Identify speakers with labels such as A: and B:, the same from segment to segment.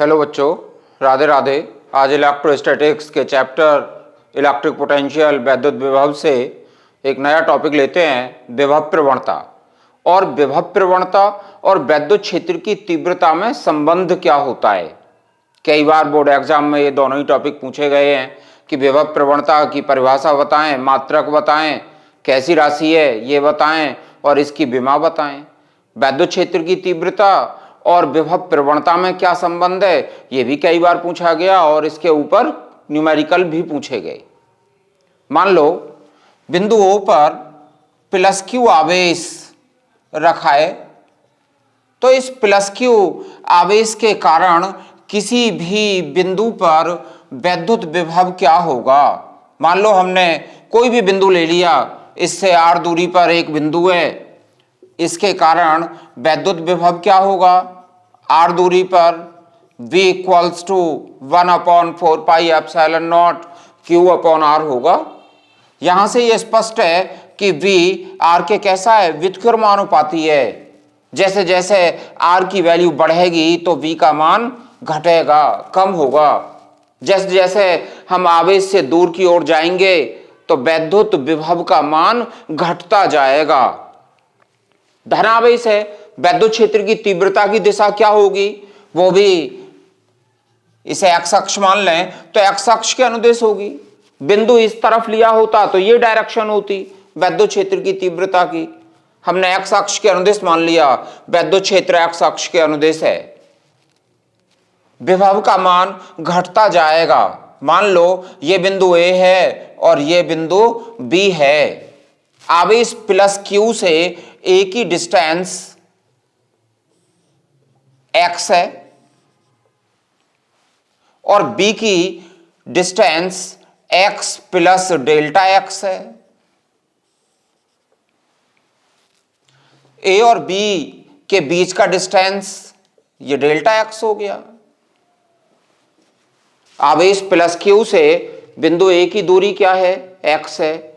A: Hello बच्चों, राधे राधे। आज electrostatics के चैप्टर इलेक्ट्रिक पोटेंशियल वैद्युत विभव से एक नया टॉपिक लेते हैं, विभव प्रवणता। और विभव प्रवणता और वैद्युत क्षेत्र की तीव्रता में संबंध क्या होता है। कई बार बोर्ड एग्जाम में ये दोनों ही टॉपिक पूछे गए हैं कि विभव प्रवणता की परिभाषा बताएं, मात्रक बताएं, कैसी राशि है ये बताएं और इसकी विमा बताएं। वैद्युत क्षेत्र की तीव्रता और विभव प्रवणता में क्या संबंध है ये भी कई बार पूछा गया और इसके ऊपर न्यूमेरिकल भी पूछे गए। मान लो बिंदु O पर प्लस क्यू आवेश रखा है, तो इस प्लस क्यू आवेश के कारण किसी भी बिंदु पर वैद्युत विभव क्या होगा। मान लो हमने कोई भी बिंदु ले लिया, इससे r दूरी पर एक बिंदु है, इसके कारण वैद्युत विभव क्या होगा। r दूरी पर v equals to 1/4 pi epsilon naught Q/r होगा। यहां से यह स्पष्ट है कि v r के कैसा है, व्युत्क्रमानुपाती है। जैसे जैसे r की वैल्यू बढ़ेगी तो v का मान घटेगा, कम होगा। जैसे जैसे हम आवेश से दूर की ओर जाएंगे तो वैद्युत विभव का मान घटता जाएगा। धनावेश है, वैद्युत क्षेत्र की तीव्रता की दिशा क्या होगी, वो भी इसे एक्स अक्ष मान लें तो एक्स अक्ष के अनुदिश होगी। बिंदु इस तरफ लिया होता तो ये डायरेक्शन होती वैद्युत क्षेत्र की तीव्रता की। हमने एक्स अक्ष के अनुदिश मान लिया, वैद्युत क्षेत्र एक्स अक्ष के अनुदिश है, विभव का मान घटता जाएगा। मान लो ये बिंदु A है और ये बिंदु B है। आवेश प्लस Q से A की डिस्टेंस x है और B की distance x plus delta x है। A और B के बीच का डिस्टेंस ये डेल्टा x हो गया। आवेश प्लस Q से बिंदु A की दूरी क्या है, x है।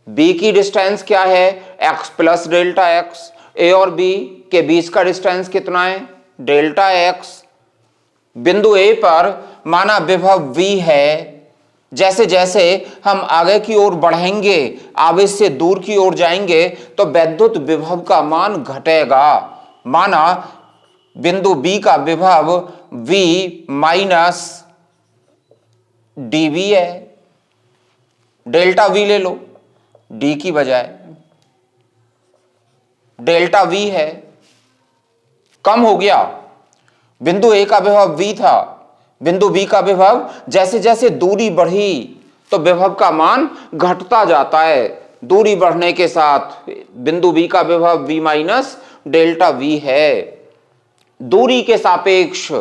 A: B की डिस्टेंस क्या है, x plus delta x। A और B के बीच का डिस्टेंस कितना है, डेल्टा x। बिंदु A पर माना विभव V है। जैसे जैसे हम आगे की ओर बढ़ेंगे, आवेश से दूर की ओर जाएंगे तो वैद्युत विभव का मान घटेगा। माना बिंदु B का विभव V माइनस dV है, डेल्टा V ले लो, D की बजाय डेल्टा V है, कम हो गया। बिंदु A का विभव V था, बिंदु B का विभव जैसे जैसे दूरी बढ़ी तो विभव का मान घटता जाता है। दूरी बढ़ने के साथ बिंदु B का विभव V माइनस डेल्टा V है। दूरी के सापेक्ष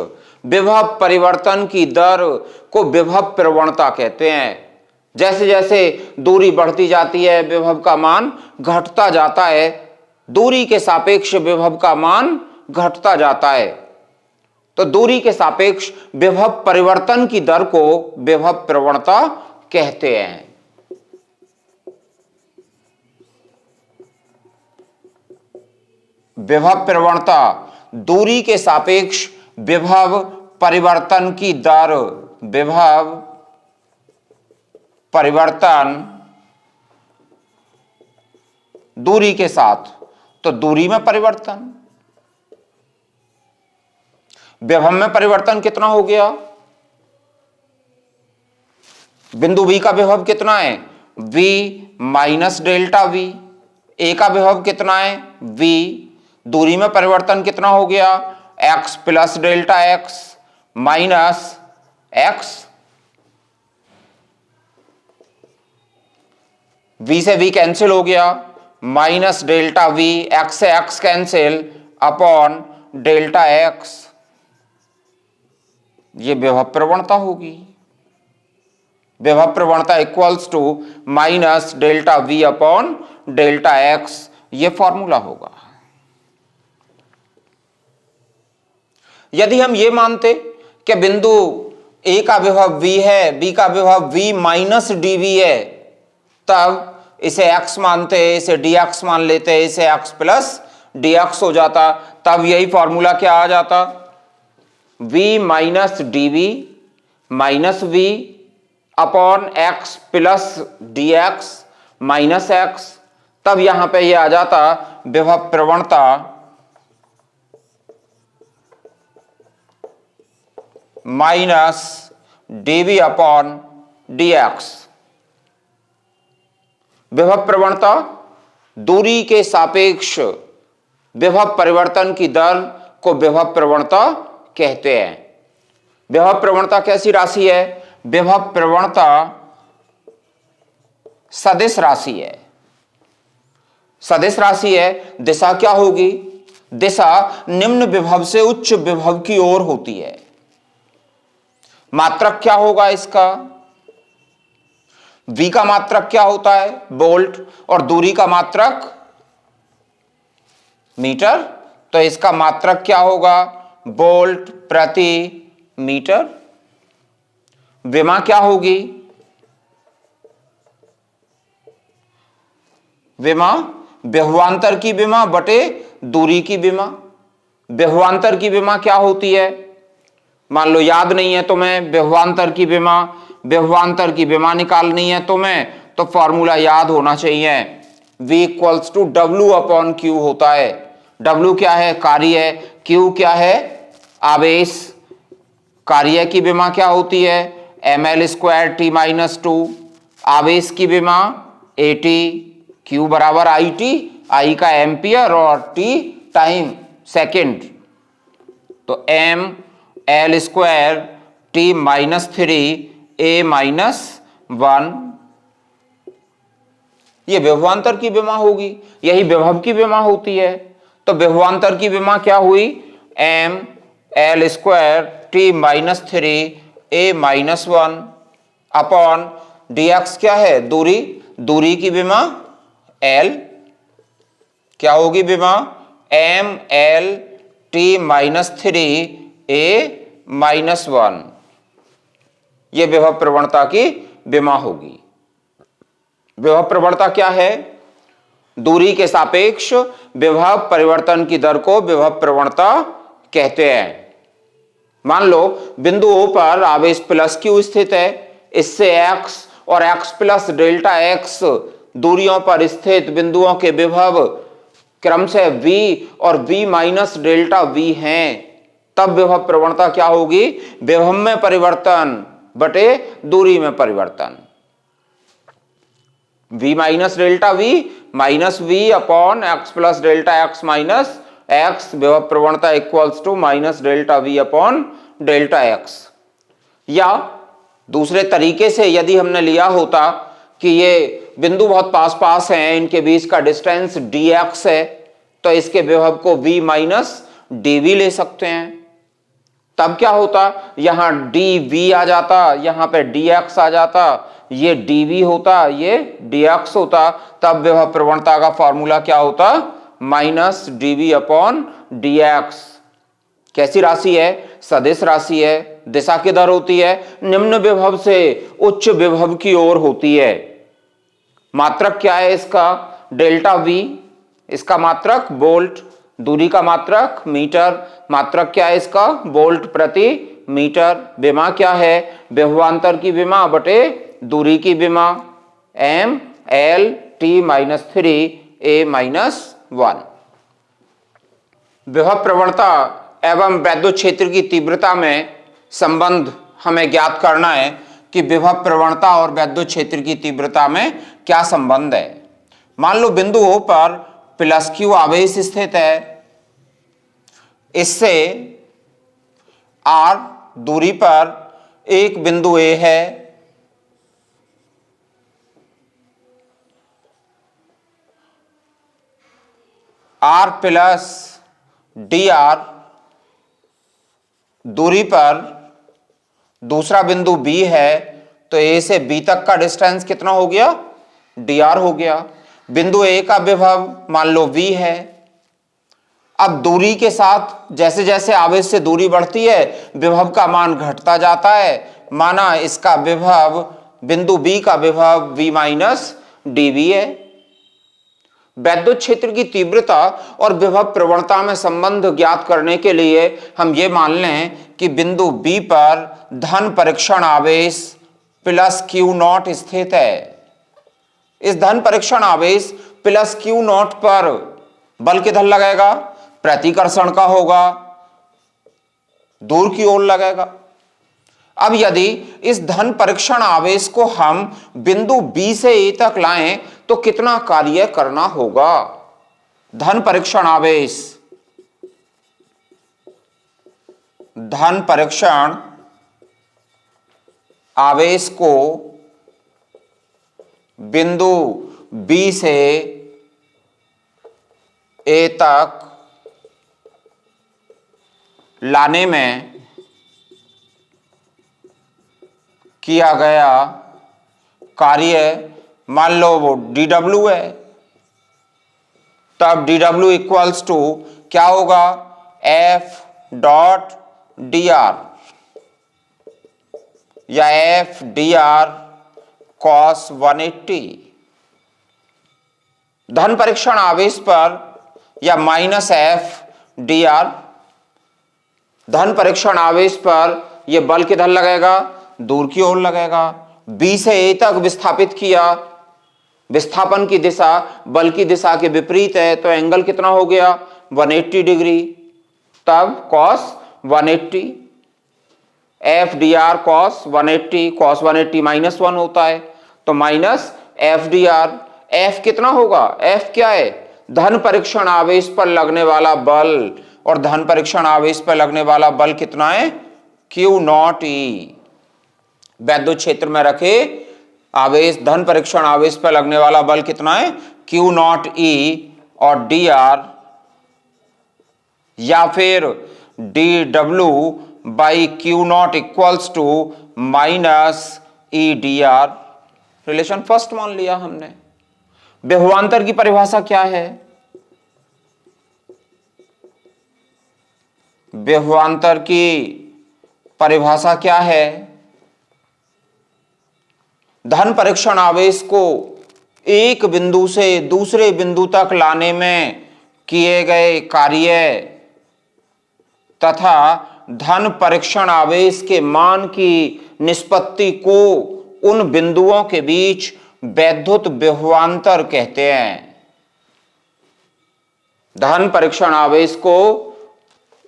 A: विभव परिवर्तन की दर को विभव प्रवणता कहते हैं। जैसे जैसे दूरी बढ़ती जाती है विभव का मान घटता जाता है, दूरी के सापेक्ष विभव का मान घटता जाता है। तो दूरी के सापेक्ष विभव परिवर्तन की दर को विभव प्रवणता कहते हैं। विभव प्रवणता दूरी के सापेक्ष विभव परिवर्तन की दर, विभव परिवर्तन दूरी के साथ, तो दूरी में परिवर्तन, विभव में परिवर्तन कितना हो गया। बिंदु B का विभव कितना है, V minus delta V। A का विभव कितना है, V। दूरी में परिवर्तन कितना हो गया, x plus delta x minus x। V से V कैंसिल हो गया, माइनस डेल्टा V, x से x कैंसिल अपॉन डेल्टा x। ये विभव प्रवणता होगी। विभव प्रवणता equals to minus delta V upon delta x, ये फॉर्मूला होगा। यदि हम ये मानते कि बिंदु A का विभव V है, B का विभव V माइनस dV है, तब इसे x मानते, इसे dx मान लेते, इसे x प्लस dx हो जाता। तब यही फॉर्मूला क्या आ जाता, v minus D V minus V upon X plus D X minus X. तब यहां पे ये आ जाता विभव प्रवणता minus D V upon D X. विभव प्रवणता दूरी के सापेक्ष विभव परिवर्तन की दर को विभव प्रवणता कहते हैं। विभव प्रवणता कैसी राशि है? विभव प्रवणता सदिश राशि है। सदिश राशि है। दिशा क्या होगी? दिशा निम्न विभव से उच्च विभव की ओर होती है। मात्रक क्या होगा इसका? v का मात्रक क्या होता है? वोल्ट। और दूरी का मात्रक मीटर। तो इसका मात्रक क्या होगा? वोल्ट प्रति मीटर। विमा क्या होगी? विमा विभवांतर की विमा बटे दूरी की विमा। विभवांतर की विमा क्या होती है? मान लो याद नहीं है तुम्हें विभवांतर की विमा, विभवांतर की विमा निकालनी है तुम्हें, तो फॉर्मूला याद होना चाहिए। v equals to W upon Q होता है। w क्या है? कार्य। q क्या है? आवेश। कार्य की विमा क्या होती है? ml square T minus two. आवेश की विमा at। q बराबर it, i का एम्पियर और t टाइम सेकेंड। तो m l square T minus three a minus one. ये विभवांतर की विमा होगी। यही विभव की विमा होती है। तो विभवांतर की विमा क्या हुई? m l square T minus three a minus one upon dx क्या है? दूरी। दूरी की विमा l क्या होगी? विमा m l T minus three a minus one. यह विभव प्रवणता की विमा होगी। विभव प्रवणता क्या है? दूरी के सापेक्ष विभव परिवर्तन की दर को विभव प्रवणता कहते हैं। मान लो बिंदु O पर आवेश प्लस Q स्थित है। इससे x और x प्लस डेल्टा x दूरियों पर स्थित बिंदुओं के विभव क्रमशः v और v माइनस डेल्टा v हैं। तब विभव प्रवणता क्या होगी? विभव में परिवर्तन बटे दूरी में परिवर्तन। v minus delta v minus v upon x plus delta x minus x। विभव प्रवणता equals to minus delta v upon delta x। या दूसरे तरीके से यदि हमने लिया होता कि ये बिंदु बहुत पास पास हैं, इनके बीच का डिस्टेंस dx है, तो इसके विभव को v माइनस dv ले सकते हैं। तब क्या होता? यहां dv आ जाता, यहां पे dx आ जाता, ये dv होता, ये dx होता। तब विभव प्रवणता का फॉर्मूला क्या होता? Minus dv upon dx। कैसी राशि है? सदिश राशि है। दिशा किधर होती है? निम्न विभव से उच्च विभव की ओर होती है। मात्रक क्या है इसका? Delta v। इसका मात्रक वोल्ट। दूरी का मात्रक मीटर। मात्रक क्या है इसका? वोल्ट प्रति मीटर। विमा क्या है? विभवांतर की विमा बटे दूरी की विमा m l t minus three a minus one. विभव प्रवणता एवं वैद्युत क्षेत्र की तीव्रता में संबंध हमें ज्ञात करना है कि विभव प्रवणता और वैद्युत क्षेत्र की तीव्रता में क्या संबंध है। मान लो बिंदु O पर प्लस Q आवेश स्थित है। इससे R दूरी पर एक बिंदु A है। R प्लस dr दूरी पर दूसरा बिंदु B है। तो A से B तक का डिस्टेंस कितना हो गया? dr हो गया। बिंदु A का विभव मान लो V है। अब दूरी के साथ जैसे जैसे आवेश से दूरी बढ़ती है विभव का मान घटता जाता है। माना इसका विभव बिंदु B का विभव V माइनस dV है। वैद्युत क्षेत्र की तीव्रता और विभव प्रवणता में संबंध ज्ञात करने के लिए हम ये मान लें कि बिंदु B पर धन परीक्षण आवेश प्लस Q0 स्थित है। इस धन परीक्षण आवेश प्लस Q0 पर बल किधर लगेगा? प्रतिकर्षण का होगा, दूर की ओर लगेगा। अब यदि इस धन परीक्षण आवेश को हम बिंदु B से A तक लाएं तो कितना कार्य करना होगा? धन परीक्षण आवेश को बिंदु B से A तक लाने में किया गया कार्य मान लो वो dW है, तब dW इक्वल्स टू क्या होगा? F डॉट dr या F dr cos 180। धन परीक्षण आवेश पर या माइनस F dr, धन परीक्षण आवेश पर यह बल किधर लगेगा? दूर की ओर लगेगा। B से A तक विस्थापित किया, विस्थापन की दिशा बल की दिशा के विपरीत है, तो एंगल कितना हो गया? 180 डिग्री। तब cos 180 F dr cos 180, cos 180 -1 होता है, तो माइनस F dr। F कितना होगा? F क्या है? धन परीक्षण आवेश पर लगने वाला बल, और धन परीक्षण आवेश पर लगने वाला बल कितना है? Q0 E। वैद्युत क्षेत्र में रखे आवेश, धन परीक्षण आवेश पर लगने वाला बल कितना है? Q0 E, और dr या फिर dW by Q0 equals to minus E dr। Relation first मान लिया हमने। विभवांतर की परिभाषा क्या है? विभवांतर की परिभाषा क्या है? धन परीक्षण आवेश को एक बिंदु से दूसरे बिंदु तक लाने में किए गए कार्य तथा धन परीक्षण आवेश के मान की निष्पत्ति को उन बिंदुओं के बीच वैद्युत विभवांतर कहते हैं। धन परीक्षण आवेश को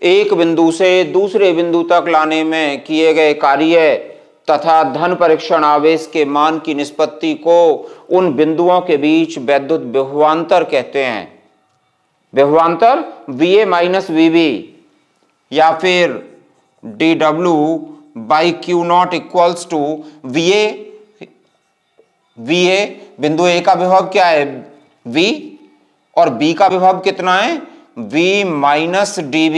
A: एक बिंदु से दूसरे बिंदु तक लाने में किए गए कार्य तथा धन परीक्षण आवेश के मान की निष्पत्ति को उन बिंदुओं के बीच वैद्युत विभवांतर कहते हैं। विभवांतर VA माइनस VB या फिर dW by Q0 equals to VA बिंदु A का विभव क्या है? V, और B का विभव कितना है? V minus dB।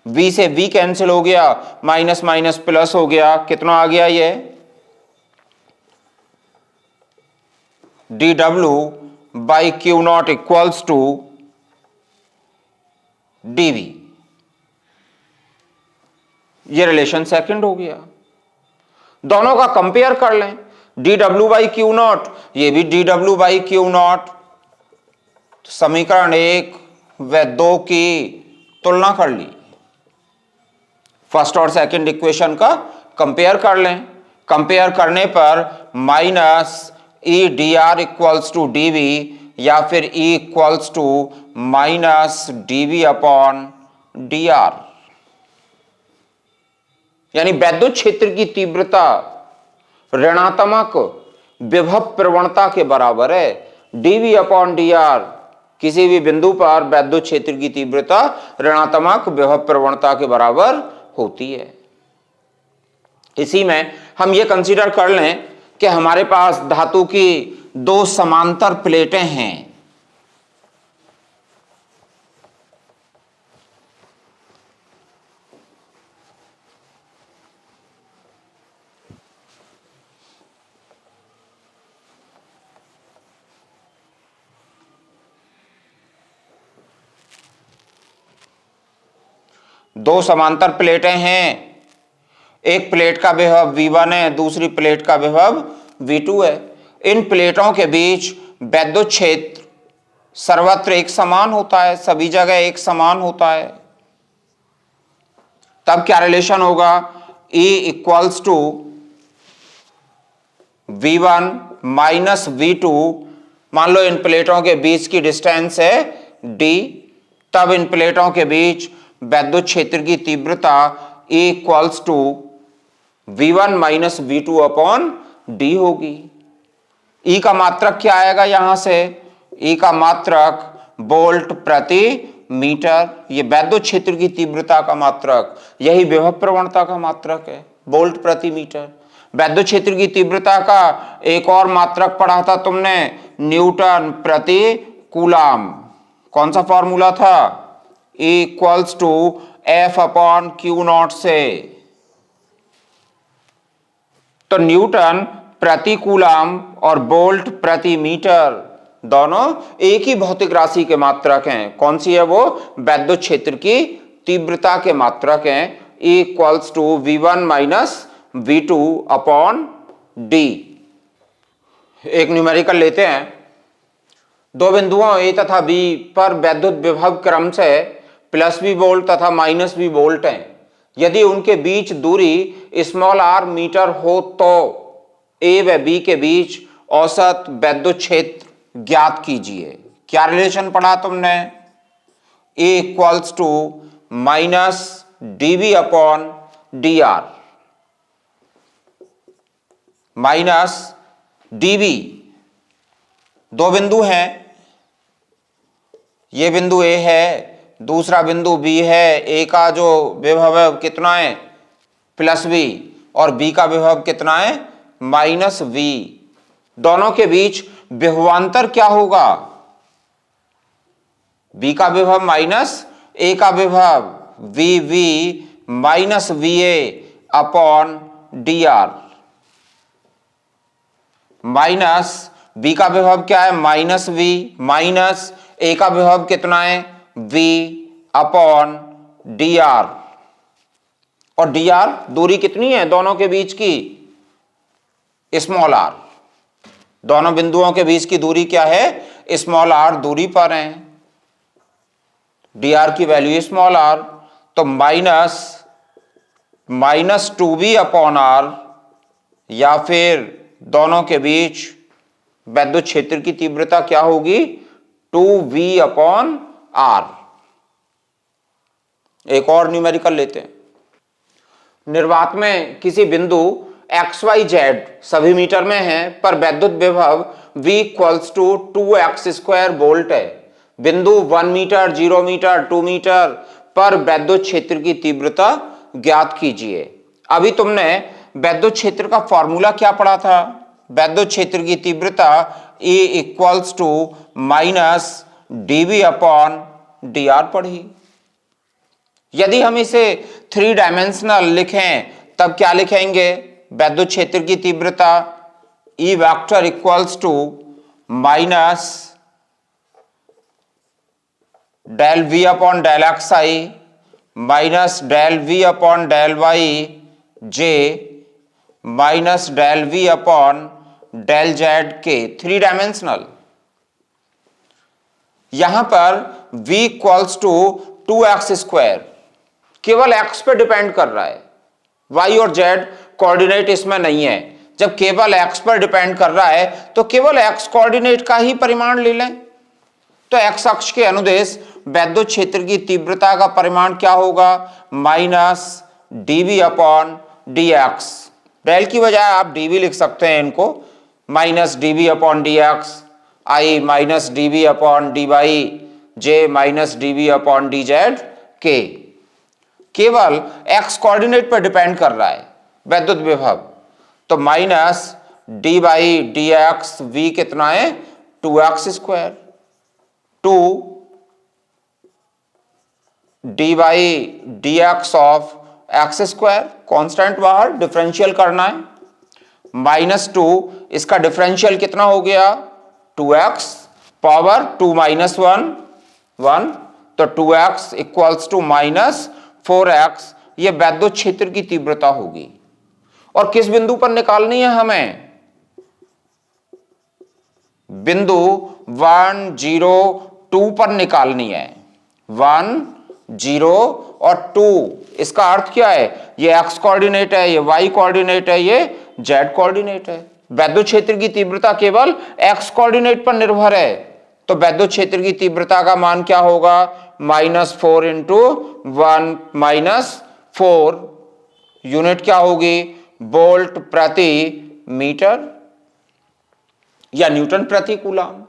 A: V से V कैंसिल हो गया, माइनस माइनस प्लस हो गया, कितना आ गया? ये dW by Q0 equals to dV। ये रिलेशन सेकंड हो गया। दोनों का कंपेयर कर लें, dW बाई Q0, ये भी dW बाई Q0। समीकरण 1 व 2 की तुलना कर ली, फर्स्ट और सेकंड इक्वेशन का कंपेयर कर लें। कंपेयर करने पर minus E dr equals to dV या फिर E equals to minus dV upon dr, यानी वैद्युत क्षेत्र की तीव्रता ऋणात्मक विभव प्रवणता के बराबर है। dV अपॉन dr, किसी भी बिंदु पर वैद्युत क्षेत्र की तीव्रता ऋणात्मक विभव प्रवणता के बराबर होती है। इसी में हम ये कंसीडर कर लें कि हमारे पास धातु की दो समांतर प्लेटें हैं। दो समांतर प्लेटें हैं, एक प्लेट का विभव V1 है, दूसरी प्लेट का विभव V2 है। इन प्लेटों के बीच वैद्युत क्षेत्र सर्वत्र एक समान होता है, सभी जगह एक समान होता है, तब क्या रिलेशन होगा? E equals to V1 minus V2। मान लो इन प्लेटों के बीच की डिस्टेंस है D, तब इन प्लेटों के बीच वैद्युत क्षेत्र की तीव्रता E equals to V1 minus V2 upon D होगी। E का मात्रक क्या आएगा यहां से? E का मात्रक वोल्ट प्रति मीटर, ये वैद्युत क्षेत्र की तीव्रता का मात्रक, यही विभव प्रवणता का मात्रक है, वोल्ट प्रति मीटर। वैद्युत क्षेत्र की तीव्रता का एक और मात्रक पढ़ा था तुमने, न्यूटन प्रति कूलाम। कौन सा फॉर्मूला था? E equals to F upon Q naught से। तो न्यूटन प्रति कूलाम और वोल्ट प्रति मीटर दोनों एक ही भौतिक राशि के मात्रक हैं। कौन सी है वो? वैद्युत क्षेत्र की तीव्रता के मात्रक हैं। E equals to V1 minus V2 upon D। एक न्यूमेरिकल लेते हैं। दो बिंदुओं A तथा B पर वैद्युत विभव क्रम से प्लस V वोल्ट तथा माइनस V वोल्ट हैं। यदि उनके बीच दूरी स्मॉल r मीटर हो तो A व B के बीच औसत वैद्युत क्षेत्र ज्ञात कीजिए। क्या रिलेशन पढ़ा तुमने? A equals to minus dV upon dr minus dV। दो बिंदु हैं, ये बिंदु A है, दूसरा बिंदु B है। A का जो विभव है कितना है? प्लस V, और B का विभव कितना है? Minus V। दोनों के बीच विभवांतर क्या होगा? B का विभव माइनस A का विभव, VV minus VA upon dr, minus B का विभव क्या है? माइनस V, माइनस A का विभव कितना है? V upon dr। और dr दूरी कितनी है दोनों के बीच की? Small r। दोनों बिंदुओं के बीच की दूरी क्या है? स्मॉल r दूरी पर है। dr की वैल्यू स्मॉल r, तो माइनस 2v अपॉन r, या फिर दोनों के बीच वैद्युत क्षेत्र की तीव्रता क्या होगी? 2v upon r। एक और न्यूमेरिकल लेते हैं। निर्वात में किसी बिंदु XYZ सभी मीटर में है पर वैद्युत विभव V equals to 2x square volt है। बिंदु 1 मीटर, 0 मीटर, 2 मीटर पर वैद्युत क्षेत्र की तीव्रता ज्ञात कीजिए। अभी तुमने वैद्युत क्षेत्र का फॉर्मूला क्या पढ़ा था? वैद्युत क्षेत्र की तीव्रता E equals to minus dV upon dr पढ़ी। यदि हम इसे 3 डायमेंशनल लिखें तब क्या लिखेंगे? वैद्युत क्षेत्र की तीव्रता E vector equals to minus del V upon del XI minus del V upon del Y J minus del V upon del Z K। 3 dimensional. यहां पर V equals to 2x square केवल x पे depend कर रहा है, y और z coordinate इसमें नहीं है। जब केवल x पर डिपेंड कर रहा है तो केवल x कोऑर्डिनेट का ही परिमाण ले लें। तो x अक्ष के अनुदेश वैद्युत क्षेत्र की तीव्रता का परिमाण क्या होगा? Minus dV upon dx। Del की बजाय आप dV लिख सकते हैं इनको, minus dV upon dx, i minus dV upon dy, j minus dV upon dz k। केवल x कोऑर्डिनेट पर डिपेंड कर रहा है वैद्युत विभव, तो minus D by D X V कितना है? 2x square, 2 D by D X of X square, constant बाहर डिफरेंशियल करना है, माइनस 2, इसका डिफरेंशियल कितना हो गया? 2x पावर 2 माइनस 1, तो 2x equals to minus 4x। ये वैद्युत क्षेत्र की तीव्रता होगी। और किस बिंदु पर निकालनी है हमें? बिंदु 102 पर निकालनी है। 1, 0 और 2, इसका अर्थ क्या है? ये x कोऑर्डिनेट है, ये y कोऑर्डिनेट है, ये z कोऑर्डिनेट है। वैद्युत क्षेत्र की तीव्रता केवल x कोऑर्डिनेट पर निर्भर है, तो वैद्युत क्षेत्र की तीव्रता का मान क्या होगा? -4 इंटू 1 -4, यूनिट क्या होगी? वोल्ट प्रति मीटर या न्यूटन प्रति कूलम।